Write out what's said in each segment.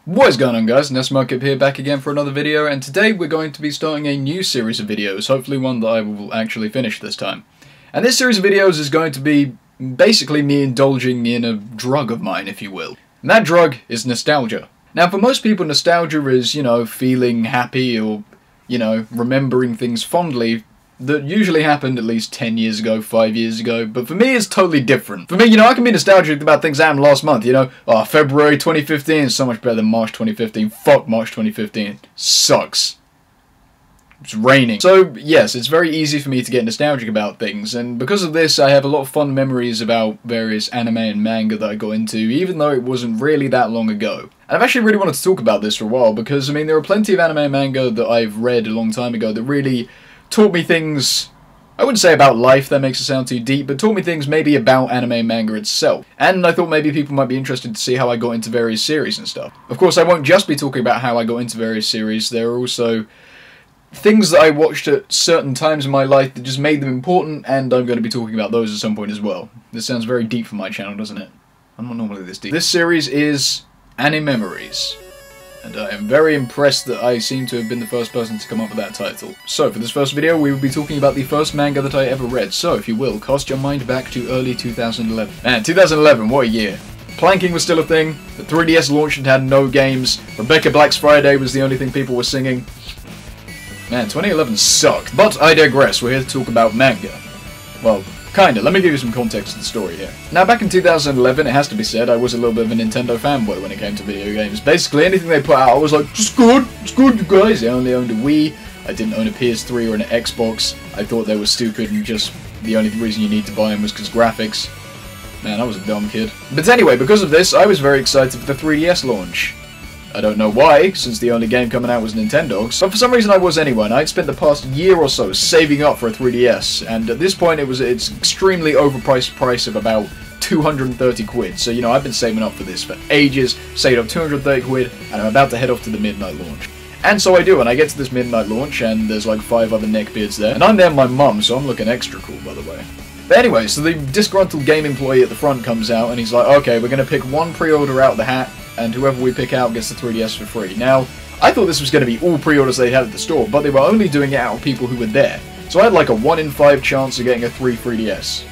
What is going on, guys? Nesmarkip here, back again for another video, and today we're going to be starting a new series of videos, hopefully one that I will actually finish this time. And this series of videos is going to be basically me indulging in a drug of mine, if you will. And that drug is nostalgia. Now, for most people, nostalgia is, feeling happy or, remembering things fondly that usually happened at least 10 years ago, 5 years ago, but for me it's totally different. For me, I can be nostalgic about things that happened last month, February 2015 is so much better than March 2015, fuck March 2015, sucks. It's raining. So, yes, it's very easy for me to get nostalgic about things, and because of this I have a lot of fond memories about various anime and manga that I got into, even though it wasn't really that long ago. And I've actually really wanted to talk about this for a while, because, there are plenty of anime and manga that I've read a long time ago that really taught me things, I wouldn't say about life, that makes it sound too deep, but taught me things maybe about anime and manga itself. And I thought maybe people might be interested to see how I got into various series and stuff. Of course, I won't just be talking about how I got into various series, there are also things that I watched at certain times in my life that just made them important, and I'm going to be talking about those at some point as well. This sounds very deep for my channel, doesn't it? I'm not normally this deep. This series is Animemories. And I am very impressed that I seem to have been the first person to come up with that title. So, for this first video, we will be talking about the first manga that I ever read. So, if you will, cast your mind back to early 2011. Man, 2011, what a year. Planking was still a thing, the 3DS launched and had no games, Rebecca Black's Friday was the only thing people were singing. Man, 2011 sucked. But I digress, we're here to talk about manga. Well, kinda. Let me give you some context to the story here. Now, back in 2011, it has to be said, I was a little bit of a Nintendo fanboy when it came to video games. Basically, anything they put out, I was like, it's good, you guys. I only owned a Wii, I didn't own a PS3 or an Xbox. I thought they were stupid and just the only reason you need to buy them was because graphics. Man, I was a dumb kid. But anyway, because of this, I was very excited for the 3DS launch. I don't know why, since the only game coming out was Nintendo's, but for some reason I was anyway, and I'd spent the past year or so saving up for a 3DS, and at this point it's extremely overpriced price of about 230 quid, so I've been saving up for this for ages, saved up 230 quid, and I'm about to head off to the midnight launch. And so I do, and I get to this midnight launch, and there's like 5 other neckbeards there, and I'm there with my mum, so I'm looking extra cool, by the way. But anyway, so the disgruntled game employee at the front comes out, and he's like, okay, we're going to pick one pre-order out of the hat, and whoever we pick out gets the 3DS for free. Now, I thought this was going to be all pre-orders they had at the store, but they were only doing it out of people who were there. So I had like a 1 in 5 chance of getting a free 3DS.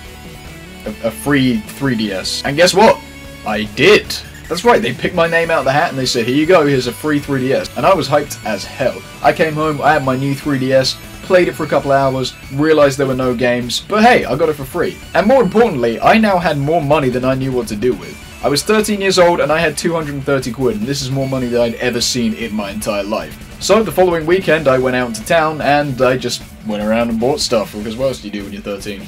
A free 3DS. And guess what? I did! That's right, they picked my name out of the hat and they said, here you go, here's a free 3DS. And I was hyped as hell. I came home, I had my new 3DS, played it for a couple hours, realised there were no games, but hey, I got it for free. And more importantly, I now had more money than I knew what to do with. I was 13 years old and I had 230 quid, and this is more money than I'd ever seen in my entire life. So the following weekend I went out into town and I just went around and bought stuff, because what else do you do when you're 13?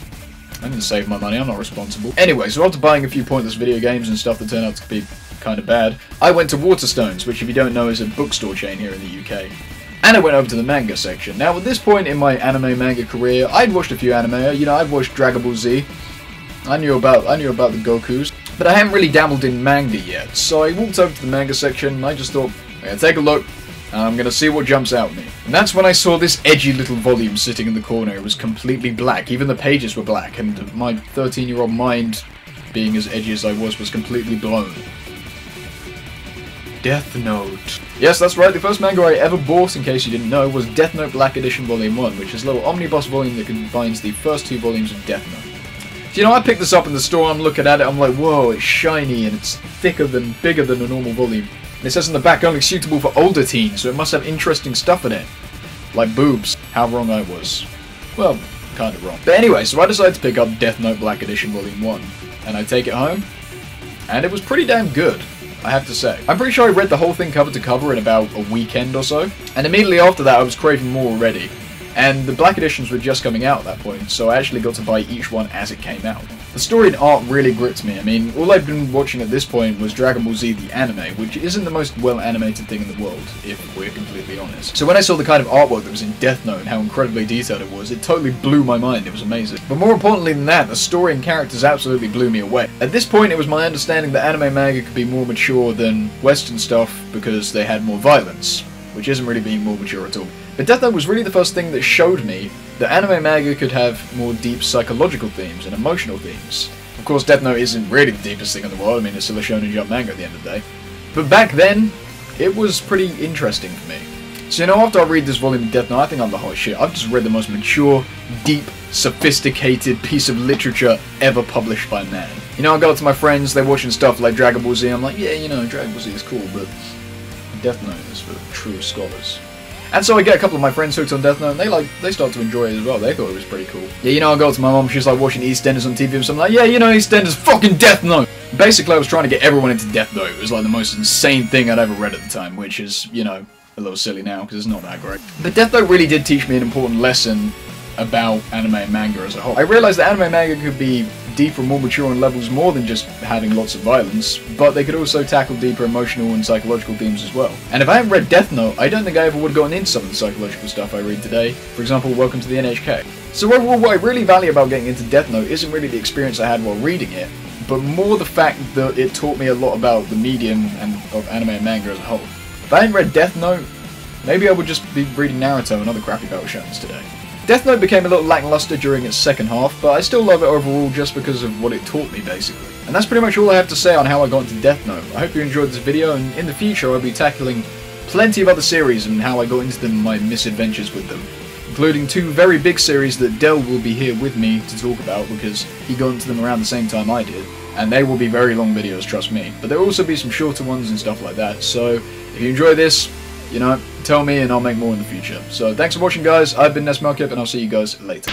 I didn't save my money, I'm not responsible. Anyway, so after buying a few pointless video games and stuff that turned out to be kind of bad, I went to Waterstones, which if you don't know is a bookstore chain here in the UK. And I went over to the manga section. Now at this point in my anime manga career, I'd watched a few anime, I'd watched Dragon Ball Z, I knew about the Gokus, but I hadn't really dabbled in manga yet, so I walked over to the manga section and I just thought, I'm gonna take a look, and I'm gonna see what jumps out at me. And that's when I saw this edgy little volume sitting in the corner. It was completely black, even the pages were black, and my 13-year-old mind, being as edgy as I was completely blown. Death Note. Yes, that's right, the first manga I ever bought, in case you didn't know, was Death Note Black Edition Volume 1, which is a little omnibus volume that combines the first 2 volumes of Death Note. So, I picked this up in the store, I'm looking at it, I'm like, whoa, it's shiny and it's bigger than a normal volume. And it says on the back, only suitable for older teens, so it must have interesting stuff in it. Like boobs. How wrong I was. Well, kind of wrong. But anyway, so I decided to pick up Death Note Black Edition Volume 1. And I take it home, and it was pretty damn good, I have to say. I'm pretty sure I read the whole thing cover to cover in about a weekend or so, and immediately after that I was craving more already. And the Black Editions were just coming out at that point, so I actually got to buy each one as it came out. The story and art really gripped me. All I'd been watching at this point was Dragon Ball Z the anime, which isn't the most well-animated thing in the world, if we're completely honest. So when I saw the kind of artwork that was in Death Note and how incredibly detailed it was, it totally blew my mind, it was amazing. But more importantly than that, the story and characters absolutely blew me away. At this point it was my understanding that anime manga could be more mature than Western stuff because they had more violence, which isn't really being more mature at all. But Death Note was really the first thing that showed me that anime manga could have more deep psychological themes and emotional themes. Of course, Death Note isn't really the deepest thing in the world, it's still a Shonen Jump manga at the end of the day. But back then, it was pretty interesting for me. So, you know, after I read this volume of Death Note, I think I'm the hot shit. I've just read the most mature, deep, sophisticated piece of literature ever published by man. You know, I go up to my friends, they're watching stuff like Dragon Ball Z, I'm like, yeah, you know, Dragon Ball Z is cool, but Death Note is for true scholars. And so I get a couple of my friends hooked on Death Note, and they start to enjoy it as well. They thought it was pretty cool. Yeah, you know, I go up to my mom, she's like watching EastEnders on TV, so I'm like, yeah, you know, EastEnders, fucking Death Note! Basically, I was trying to get everyone into Death Note. It was like the most insane thing I'd ever read at the time, which is, you know, a little silly now, because it's not that great. But Death Note really did teach me an important lesson about anime and manga as a whole. I realised that anime and manga could be deeper, more mature on levels more than just having lots of violence, but they could also tackle deeper emotional and psychological themes as well. And if I hadn't read Death Note, I don't think I ever would have gotten into some of the psychological stuff I read today. For example, Welcome to the NHK. So overall, what I really value about getting into Death Note isn't really the experience I had while reading it, but more the fact that it taught me a lot about the medium and of anime and manga as a whole. If I hadn't read Death Note, maybe I would just be reading Naruto and other crappy battle shows today. Death Note became a little lackluster during its second half, but I still love it overall just because of what it taught me, basically. And that's pretty much all I have to say on how I got into Death Note. I hope you enjoyed this video, and in the future I'll be tackling plenty of other series and how I got into them and my misadventures with them. Including two very big series that Del will be here with me to talk about because he got into them around the same time I did. And they will be very long videos, trust me. But there will also be some shorter ones and stuff like that, so if you enjoy this, you know, tell me and I'll make more in the future. So thanks for watching, guys. I've been Animemories, and I'll see you guys later.